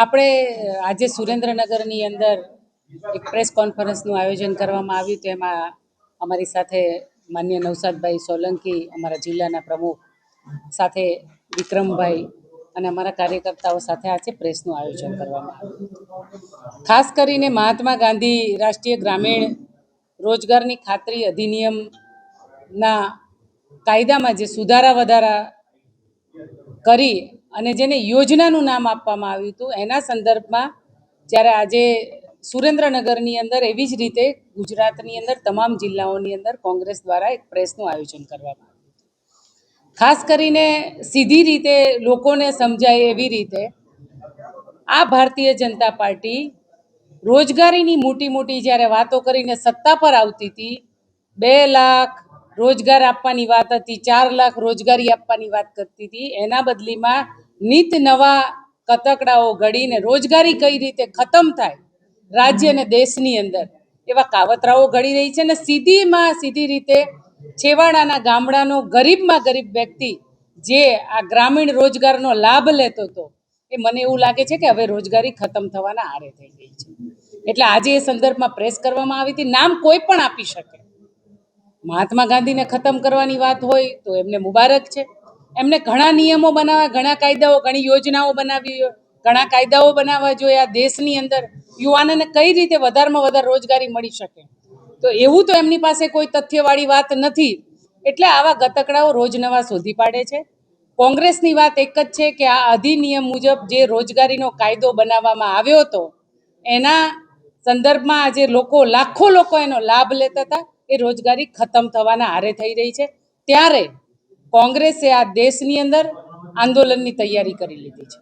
આપણે આજે સુરેન્દ્રનગરની અંદર એક પ્રેસ કોન્ફરન્સનું આયોજન કરવામાં આવ્યું. તેમાં અમારી સાથે માન્ય નવસાદભાઈ સોલંકી, અમારા જિલ્લાના પ્રમુખ, સાથે વિક્રમભાઈ અને અમારા કાર્યકર્તાઓ સાથે આજે પ્રેસનું આયોજન કરવામાં આવ્યું. ખાસ કરીને મહાત્મા ગાંધી રાષ્ટ્રીય ગ્રામીણ રોજગારની ખાતરી અધિનિયમના કાયદામાં જે સુધારા વધારા કરી અને જેને યોજનાનું નામ આપવામાં આવ્યું હતું, એના સંદર્ભમાં જ્યારે આજે સુરેન્દ્રનગરની અંદર એવી જ રીતે ગુજરાતની અંદર તમામ જિલ્લાઓની અંદર કોંગ્રેસ દ્વારા એક પ્રેસનું આયોજન કરવામાં આવ્યું હતું. ખાસ કરીને સીધી રીતે લોકોને સમજાય એવી રીતે આ ભારતીય જનતા પાર્ટી રોજગારીની મોટી મોટી જ્યારે વાતો કરીને સત્તા પર આવતી હતી, 2 લાખ રોજગાર આપવાની વાત હતી, 4 લાખ રોજગારી આપવાની વાત કરતી હતી, એના બદલીમાં નિત નવા કતકડાઓ ઘડીને રોજગારી કઈ રીતે ખતમ થાય રાજ્ય અને દેશની અંદર એવા કાવતરાઓ ઘડી રહી છે. અને સીધી રીતે છેવાડાના ગામડાનો ગરીબમાં ગરીબ વ્યક્તિ જે આ ગ્રામીણ રોજગારનો લાભ લેતો હતો, એ મને એવું લાગે છે કે હવે રોજગારી ખતમ થવાના આરે થઈ ગઈ છે. એટલે આજે એ સંદર્ભમાં પ્રેસ કરવામાં આવી હતી. નામ કોઈ પણ આપી શકે. મહાત્મા ગાંધીને ખતમ કરવાની વાત હોય તો એમને મુબારક છે. એમને ઘણા નિયમો બનાવ્યા, ઘણા કાયદાઓ, ઘણી યોજનાઓ બનાવી, ઘણા કાયદાઓ બનાવવા જોઈએ આ દેશની અંદર યુવાનોને કઈ રીતે વધારેમાં વધારે રોજગારી મળી શકે. તો એવું તો એમની પાસે કોઈ તથ્યવાળી વાત નથી. એટલે આવા ગતકડાઓ રોજ નવા શોધી પાડે છે. કોંગ્રેસની વાત એક જ છે કે આ અધિનિયમ મુજબ જે રોજગારીનો કાયદો બનાવવામાં આવ્યો હતો, એના સંદર્ભમાં આજે લાખો લોકો એનો લાભ લેતા હતા. એ રોજગારી ખતમ થવાના આરે થઈ રહી છે. ત્યારે કોંગ્રેસે આ દેશની અંદર આંદોલનની તૈયારી કરી લીધી છે.